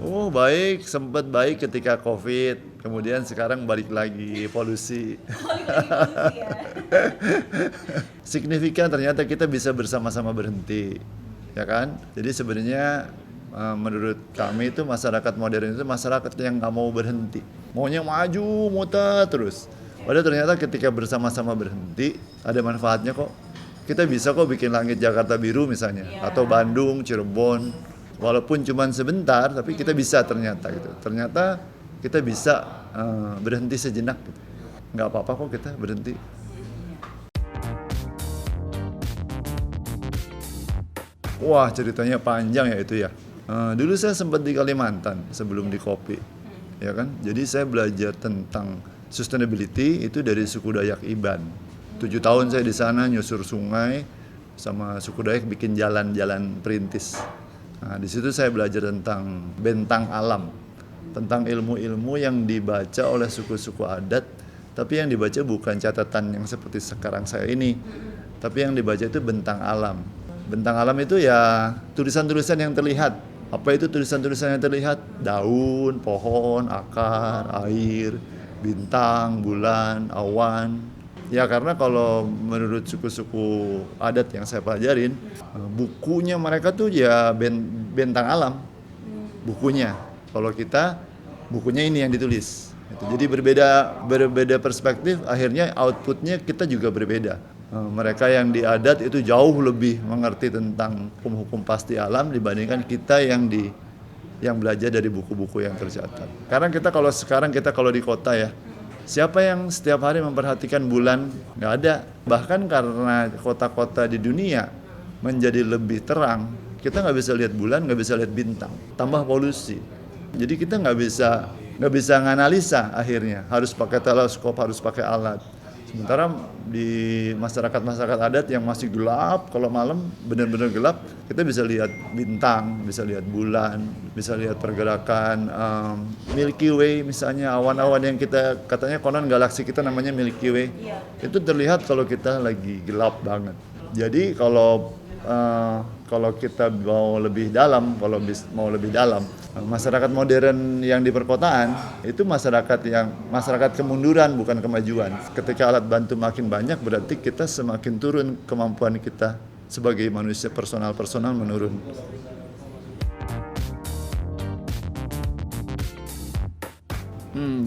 Oh baik, sempat baik ketika COVID, kemudian sekarang balik lagi polusi. Balik lagi polusi ya. Signifikan ternyata kita bisa bersama-sama berhenti, ya kan? Jadi sebenarnya menurut kami itu masyarakat modern itu masyarakat yang nggak mau berhenti, maunya maju, muter terus. Padahal ternyata ketika bersama-sama berhenti ada manfaatnya kok. Kita bisa kok bikin langit Jakarta biru misalnya, Iya. atau Bandung, Cirebon, walaupun cuma sebentar, tapi kita bisa ternyata gitu. Ternyata kita bisa berhenti sejenak gitu. Nggak apa-apa kok kita berhenti. Wah ceritanya panjang ya itu ya. Dulu saya sempat di Kalimantan sebelum di Kopi, ya kan. Jadi saya belajar tentang sustainability itu dari suku Dayak Iban. 7 tahun saya di sana nyusur sungai sama suku Dayak bikin jalan-jalan perintis. Nah, di situ saya belajar tentang bentang alam, tentang ilmu-ilmu yang dibaca oleh suku-suku adat, tapi yang dibaca bukan catatan yang seperti sekarang saya ini, tapi yang dibaca itu bentang alam. Bentang alam itu ya tulisan-tulisan yang terlihat. Apa itu tulisan-tulisan yang terlihat? Daun, pohon, akar, air, bintang, bulan, awan. Ya karena kalau menurut suku-suku adat yang saya pelajarin, bukunya mereka tuh ya bentang alam, bukunya. Kalau kita, bukunya ini yang ditulis. Jadi berbeda perspektif, akhirnya outputnya kita juga berbeda. Mereka yang di adat itu jauh lebih mengerti tentang hukum-hukum pasti alam dibandingkan kita yang belajar dari buku-buku yang tercatat. Karena sekarang kita kalau di kota ya, siapa yang setiap hari memperhatikan bulan? Nggak ada. Bahkan karena kota-kota di dunia menjadi lebih terang, kita nggak bisa lihat bulan, nggak bisa lihat bintang. Tambah polusi. Jadi kita nggak bisa nganalisa akhirnya. Harus pakai teleskop, harus pakai alat. Sementara di masyarakat adat yang masih gelap, kalau malam benar-benar gelap, kita bisa lihat bintang, bisa lihat bulan, bisa lihat pergerakan Milky Way misalnya, awan-awan yang kita katanya konon galaksi kita namanya Milky Way. Itu terlihat kalau kita lagi gelap banget. Jadi kalau kita mau lebih dalam, masyarakat modern yang di perkotaan itu masyarakat kemunduran bukan kemajuan. Ketika alat bantu makin banyak berarti kita semakin turun kemampuan kita sebagai manusia personal menurun.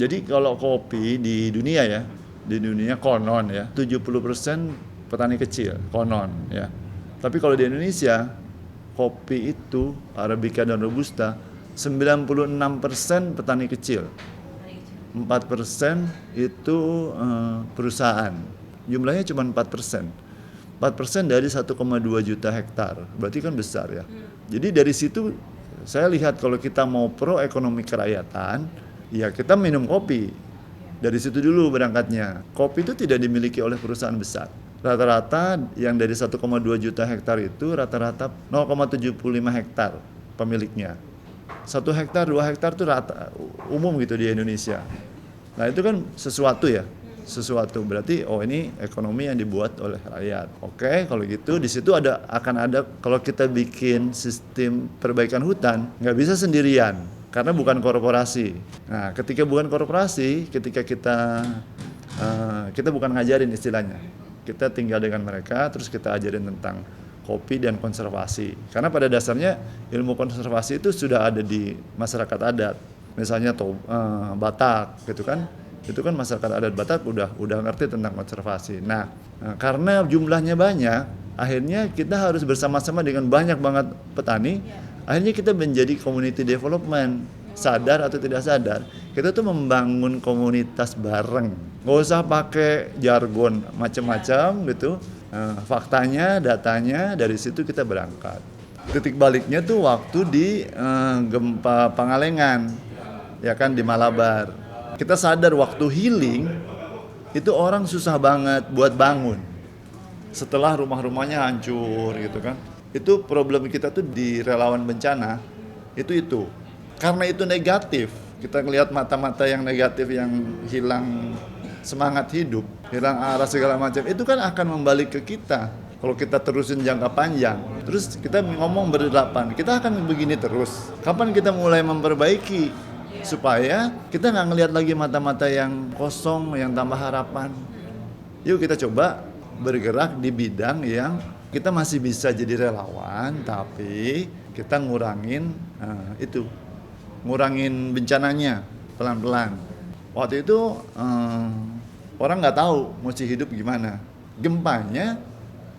Jadi kalau kopi di dunia konon ya 70% petani kecil konon ya. Tapi kalau di Indonesia kopi itu Arabica dan Robusta 96% petani kecil, 4% itu perusahaan. Jumlahnya cuma 4%. 4% dari 1,2 juta hektar, berarti kan besar ya. Jadi dari situ saya lihat kalau kita mau pro ekonomi kerakyatan, ya kita minum kopi. Dari situ dulu berangkatnya. Kopi itu tidak dimiliki oleh perusahaan besar. Rata-rata yang dari 1,2 juta hektar itu rata-rata 0,75 hektar pemiliknya. 1 hektar, 2 hektar itu rata umum gitu di Indonesia. Nah itu kan sesuatu berarti ini ekonomi yang dibuat oleh rakyat. Oke, kalau gitu di situ akan ada kalau kita bikin sistem perbaikan hutan nggak bisa sendirian karena bukan korporasi. Nah ketika bukan korporasi, ketika kita bukan ngajarin istilahnya. Kita tinggal dengan mereka, terus kita ajarin tentang kopi dan konservasi. Karena pada dasarnya ilmu konservasi itu sudah ada di masyarakat adat. Misalnya Batak, gitu kan? Itu kan masyarakat adat Batak udah ngerti tentang konservasi. Nah, karena jumlahnya banyak, akhirnya kita harus bersama-sama dengan banyak banget petani. Akhirnya kita menjadi community development. Sadar atau tidak sadar, kita tuh membangun komunitas bareng. Nggak usah pakai jargon macam-macam gitu. Faktanya, datanya, dari situ kita berangkat. Titik baliknya tuh waktu di gempa Pangalengan, ya kan di Malabar. Kita sadar waktu healing itu orang susah banget buat bangun. Setelah rumah-rumahnya hancur gitu kan. Itu problem kita tuh di relawan bencana itu. Karena itu negatif, kita ngelihat mata-mata yang negatif yang hilang semangat hidup, hilang arah segala macam, itu kan akan membalik ke kita. Kalau kita terusin jangka panjang, terus kita ngomong berdelapan, kita akan begini terus. Kapan kita mulai memperbaiki supaya kita nggak ngelihat lagi mata-mata yang kosong, yang tambah harapan. Yuk kita coba bergerak di bidang yang kita masih bisa jadi relawan, tapi kita ngurangin bencananya pelan-pelan. Waktu itu orang nggak tahu mesti hidup gimana. Gempanya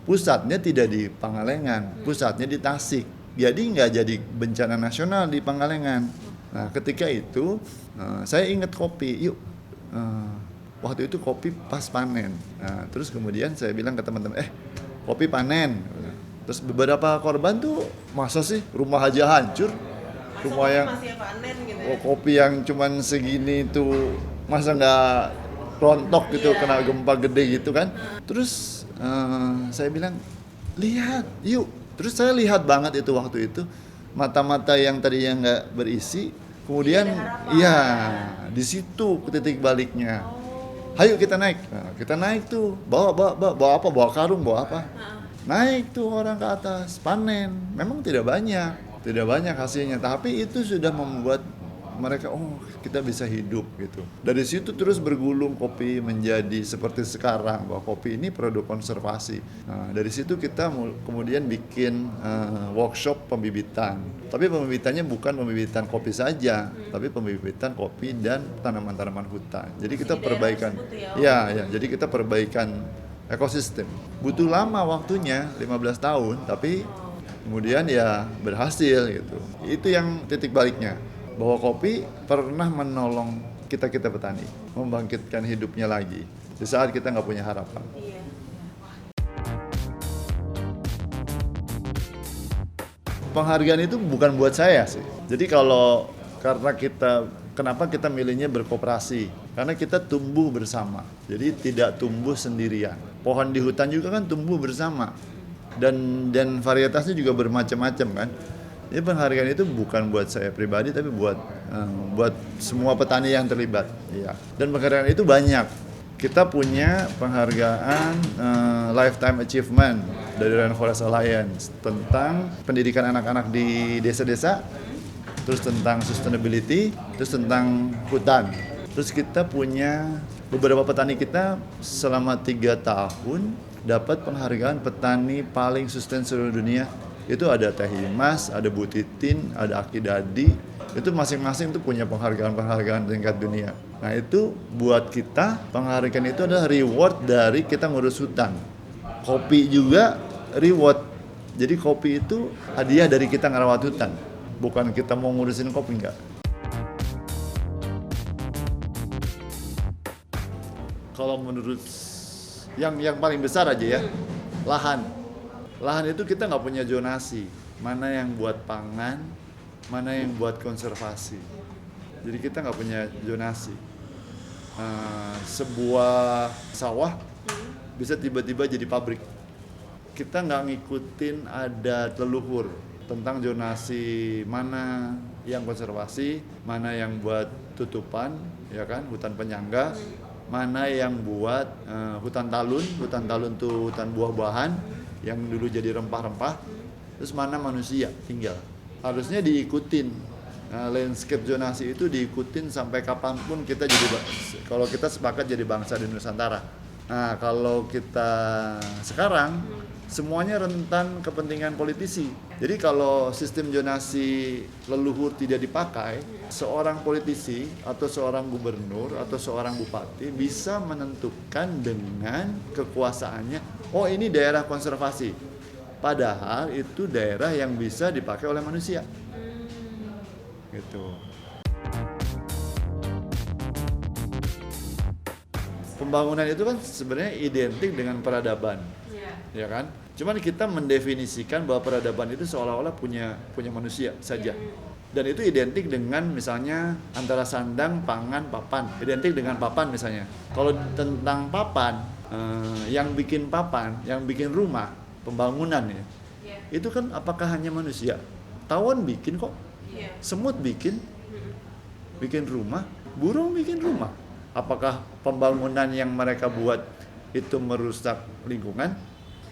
pusatnya tidak di Pangalengan, pusatnya di Tasik. Jadi nggak jadi bencana nasional di Pangalengan. Nah ketika itu saya ingat kopi, waktu itu kopi pas panen. Nah, terus kemudian saya bilang ke teman-teman, kopi panen. Terus beberapa korban tuh masa sih rumah aja hancur, rumah yang panen gitu ya? Kopi yang cuman segini tuh masa nggak rontok gitu, kena gempa gede gitu kan. Terus saya bilang lihat yuk. Terus saya lihat banget itu waktu itu mata-mata yang tadinya nggak berisi, kemudian di situ titik baliknya. Ayo kita naik. Nah, kita naik tuh, bawa apa? Bawa karung, bawa apa? Naik tuh orang ke atas, panen. Memang tidak banyak hasilnya, tapi itu sudah membuat mereka kita bisa hidup gitu. Dari situ terus bergulung kopi menjadi seperti sekarang, bahwa kopi ini produk konservasi. Nah, dari situ kita kemudian bikin workshop pembibitan. Tapi pembibitannya bukan pembibitan kopi saja, tapi pembibitan kopi dan tanaman-tanaman hutan. Jadi kita perbaikan. Jadi kita perbaikan ekosistem. Butuh lama waktunya, 15 tahun, tapi kemudian berhasil gitu. Itu yang titik baliknya. Bahwa kopi pernah menolong kita petani, membangkitkan hidupnya lagi di saat kita nggak punya harapan. Penghargaan itu bukan buat saya sih. Jadi kenapa kita milihnya berkoperasi? Karena kita tumbuh bersama. Jadi tidak tumbuh sendirian. Pohon di hutan juga kan tumbuh bersama. Dan varietasnya juga bermacam-macam kan. Jadi penghargaan itu bukan buat saya pribadi, tapi buat semua petani yang terlibat. Iya. Dan penghargaan itu banyak. Kita punya penghargaan Lifetime Achievement dari Rainforest Alliance tentang pendidikan anak-anak di desa-desa, terus tentang sustainability, terus tentang hutan. Terus kita punya beberapa petani kita selama 3 tahun dapat penghargaan petani paling sustain seluruh dunia. Itu ada Teh Imas, ada Bu Titin, ada Aki Dadi. Itu masing-masing tuh punya penghargaan tingkat dunia. Nah itu buat kita, penghargaan itu adalah reward dari kita ngurus hutan. Kopi juga reward. Jadi kopi itu hadiah dari kita ngerawat hutan. Bukan kita mau ngurusin kopi, enggak. Kalau menurut yang paling besar aja ya, lahan. Lahan itu kita nggak punya zonasi, mana yang buat pangan, mana yang buat konservasi. Jadi kita nggak punya zonasi. Sebuah sawah bisa tiba-tiba jadi pabrik. Kita nggak ngikutin adat leluhur tentang zonasi mana yang konservasi, mana yang buat tutupan, ya kan, hutan penyangga, mana yang buat hutan talun tuh hutan buah-buahan yang dulu jadi rempah-rempah, terus mana manusia tinggal. Harusnya diikutin. Landscape zonasi itu diikutin sampai kapanpun kita kalau kita sepakat jadi bangsa di Nusantara. Nah kalau kita sekarang semuanya rentan kepentingan politisi. Jadi kalau sistem zonasi leluhur tidak dipakai, seorang politisi atau seorang gubernur atau seorang bupati bisa menentukan dengan kekuasaannya, ini daerah konservasi. Padahal itu daerah yang bisa dipakai oleh manusia. Gitu. Pembangunan itu kan sebenarnya identik dengan peradaban. Ya kan? Cuman kita mendefinisikan bahwa peradaban itu seolah-olah punya manusia saja. Dan itu identik dengan misalnya antara sandang, pangan, papan. Identik dengan papan misalnya. Kalau tentang papan, yang bikin papan, yang bikin rumah, pembangunan ya. Itu kan apakah hanya manusia? Tawon bikin kok. Semut bikin rumah, burung bikin rumah. Apakah pembangunan yang mereka buat itu merusak lingkungan?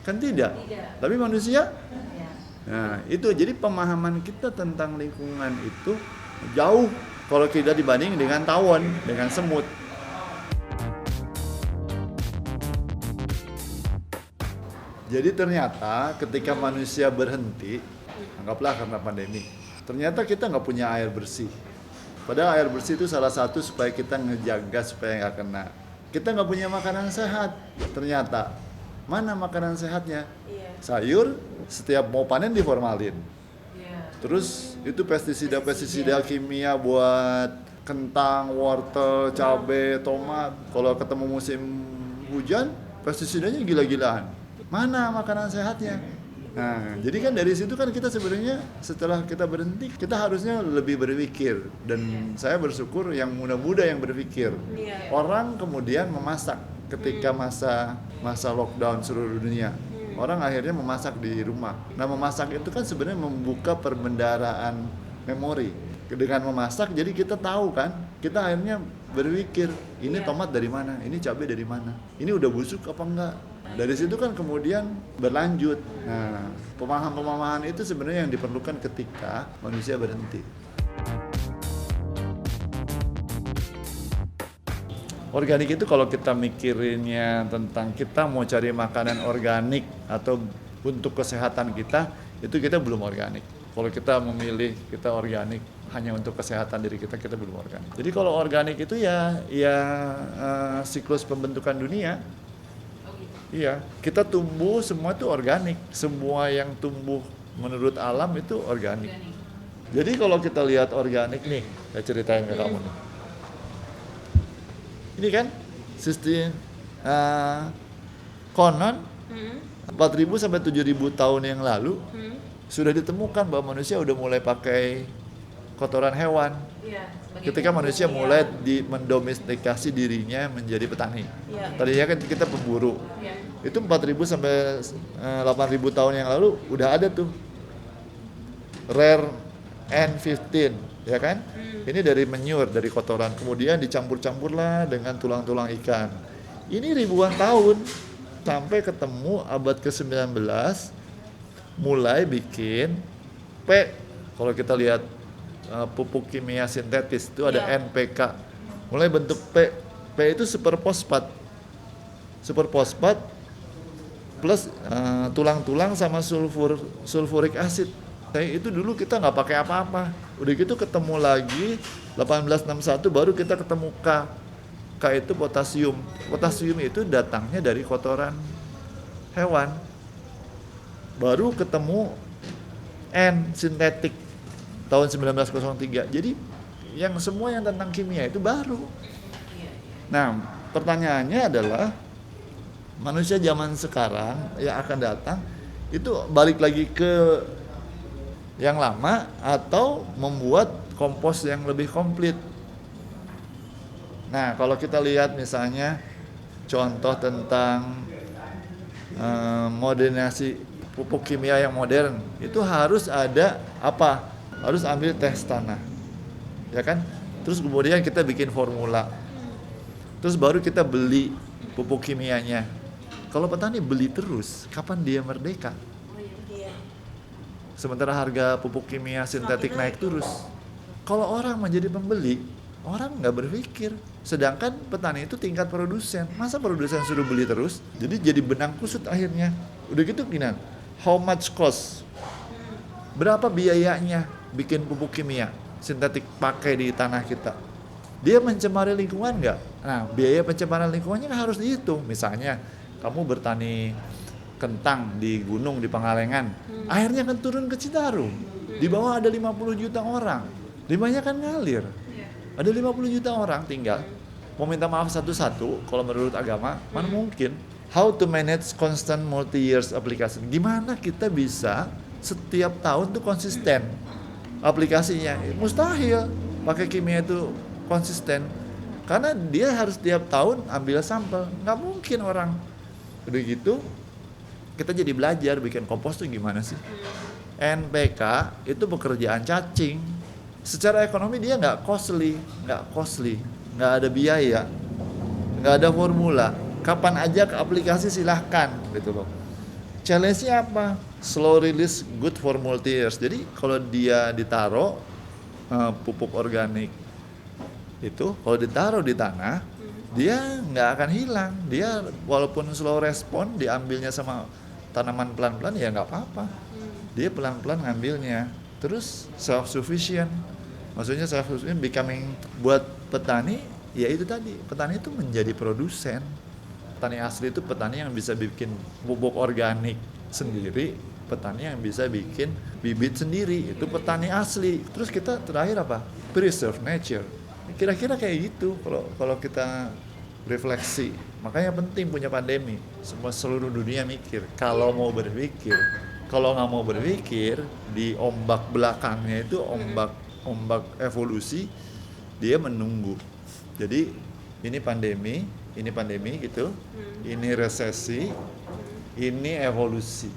Kan tidak. Tapi manusia, nah itu jadi pemahaman kita tentang lingkungan itu jauh kalau kita dibanding dengan tawon, dengan semut. Jadi ternyata ketika manusia berhenti, anggaplah karena pandemi, ternyata kita nggak punya air bersih. Padahal air bersih itu salah satu supaya kita ngejaga supaya nggak kena. Kita nggak punya makanan sehat, ternyata. Mana makanan sehatnya? Sayur, setiap mau panen diformalin. Terus itu pestisida kimia buat kentang, wortel, cabai, tomat. Kalau ketemu musim hujan, pestisidanya gila-gilaan. Mana makanan sehatnya? Nah, jadi kan dari situ kan kita sebenarnya setelah kita berhenti, kita harusnya lebih berpikir. Dan saya bersyukur yang muda-muda yang berpikir. Orang kemudian memasak ketika masa lockdown seluruh dunia. Orang akhirnya memasak di rumah. Nah, memasak itu kan sebenarnya membuka perbendaharaan memori. Dengan memasak, jadi kita tahu kan, kita akhirnya berpikir, ini tomat dari mana, ini cabai dari mana, ini udah busuk apa enggak. Dari situ kan kemudian berlanjut. Nah, pemahaman itu sebenarnya yang diperlukan ketika manusia berhenti. Organik itu kalau kita mikirinnya tentang kita mau cari makanan organik atau untuk kesehatan kita, itu kita belum organik. Kalau kita memilih kita organik hanya untuk kesehatan diri kita, kita belum organik. Jadi kalau organik itu ya siklus pembentukan dunia. Iya, kita tumbuh semua itu organik. Semua yang tumbuh menurut alam itu organik. Jadi kalau kita lihat organik nih, saya ceritain ke kamu nih. Ini kan sistem konon 4.000 sampai 7.000 tahun yang lalu sudah ditemukan bahwa manusia udah mulai pakai kotoran hewan. Ketika manusia mulai mendomestikasi dirinya menjadi petani. Tadinya kan kita pemburu. Itu 4.000 sampai 8.000 tahun yang lalu udah ada tuh rare N15, ya kan? Ini dari menyur, dari kotoran. Kemudian dicampur-campurlah dengan tulang-tulang ikan. Ini ribuan tahun sampai ketemu abad ke-19 mulai bikin P. Kalau kita lihat pupuk kimia sintetis itu ada NPK. Mulai bentuk P. P itu superfosfat. Superfosfat plus tulang-tulang sama sulfuric acid. Itu dulu kita nggak pakai apa-apa. Udah gitu ketemu lagi 1861 baru kita ketemu K. K itu potasium. Potasium itu datangnya dari kotoran hewan. Baru ketemu N sintetik tahun 1903. Jadi yang semua yang tentang kimia itu baru. Nah, pertanyaannya adalah manusia zaman sekarang yang akan datang itu balik lagi ke yang lama atau membuat kompos yang lebih komplit. Nah, kalau kita lihat misalnya contoh tentang modernisasi pupuk kimia yang modern, itu harus ada apa? Harus ambil tes tanah, ya kan? Terus kemudian kita bikin formula, terus baru kita beli pupuk kimianya. Kalau petani beli terus, kapan dia merdeka? Sementara harga pupuk kimia sintetik naik terus. Kalau orang menjadi pembeli, orang nggak berpikir. Sedangkan petani itu tingkat produsen. Masa produsen suruh beli terus? Jadi benang kusut akhirnya. Udah gitu gini, how much cost? Berapa biayanya bikin pupuk kimia sintetik pakai di tanah kita? Dia mencemari lingkungan nggak? Nah, biaya pencemaran lingkungannya kan harus dihitung. Misalnya, kamu bertani kentang di gunung di Pangalengan, airnya kan turun ke Citarum. Di bawah ada 50 juta orang, limbahnya kan ngalir. Ada 50 juta orang tinggal. Mau minta maaf satu-satu, kalau menurut agama, mana mungkin? How to manage constant multi-years application? Gimana kita bisa setiap tahun tuh konsisten aplikasinya? Mustahil pakai kimia itu konsisten. Karena dia harus tiap tahun ambil sampel. Nggak mungkin orang. Udah gitu, kita jadi belajar bikin kompos tuh gimana sih. NPK itu pekerjaan cacing. Secara ekonomi dia nggak costly, nggak ada biaya, nggak ada formula. Kapan aja ke aplikasi silahkan gitu loh. Challenge-nya apa? Slow release good for multi years. Jadi kalau dia ditaruh pupuk organik itu kalau ditaruh di tanah, dia nggak akan hilang. Dia walaupun slow respon, diambilnya sama tanaman pelan-pelan ya nggak apa-apa. Dia pelan-pelan ngambilnya. Terus self sufficient. Maksudnya self sufficient becoming buat petani, ya itu tadi. Petani itu menjadi produsen. Petani asli itu petani yang bisa bikin pupuk organik sendiri, petani yang bisa bikin bibit sendiri, itu petani asli. Terus kita terakhir apa? Preserve nature. Kira-kira kayak gitu kalau kita refleksi. Makanya penting punya pandemi. Semua seluruh dunia mikir. Kalau mau berpikir, kalau nggak mau berpikir di ombak belakangnya itu ombak evolusi, dia menunggu. Jadi ini pandemi gitu, ini resesi, ini evolusi.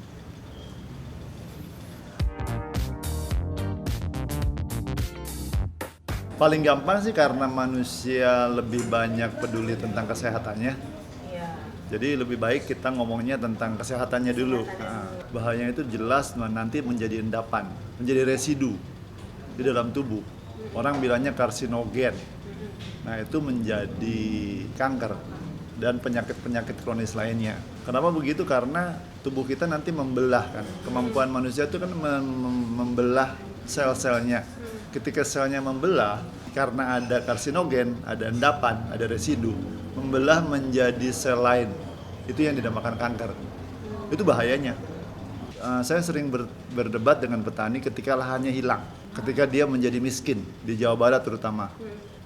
Paling gampang sih karena manusia lebih banyak peduli tentang kesehatannya. Iya. Jadi lebih baik kita ngomongnya tentang kesehatannya dulu. Nah, bahayanya itu jelas nanti menjadi endapan, menjadi residu di dalam tubuh. Orang bilangnya karsinogen. Nah, itu menjadi kanker dan penyakit-penyakit kronis lainnya. Kenapa begitu? Karena tubuh kita nanti membelah kan. Kemampuan manusia itu kan membelah sel-selnya. Ketika selnya membelah, karena ada karsinogen, ada endapan, ada residu, membelah menjadi sel lain. Itu yang dinamakan kanker. Itu bahayanya. Saya sering berdebat dengan petani ketika lahannya hilang, ketika dia menjadi miskin di Jawa Barat terutama.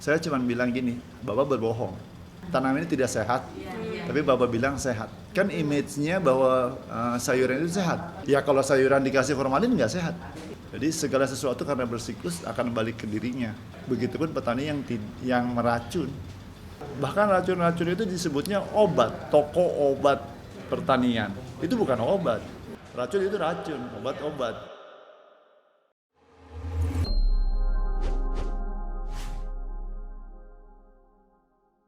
Saya cuma bilang gini, Bapak berbohong. Tanaman ini tidak sehat, tapi Bapak bilang sehat. Kan image-nya bahwa sayuran itu sehat. Ya kalau sayuran dikasih formalin nggak sehat. Jadi segala sesuatu karena bersiklus akan balik ke dirinya. Begitupun petani yang meracun. Bahkan racun-racun itu disebutnya obat, toko obat pertanian. Itu bukan obat. Racun itu racun, obat-obat.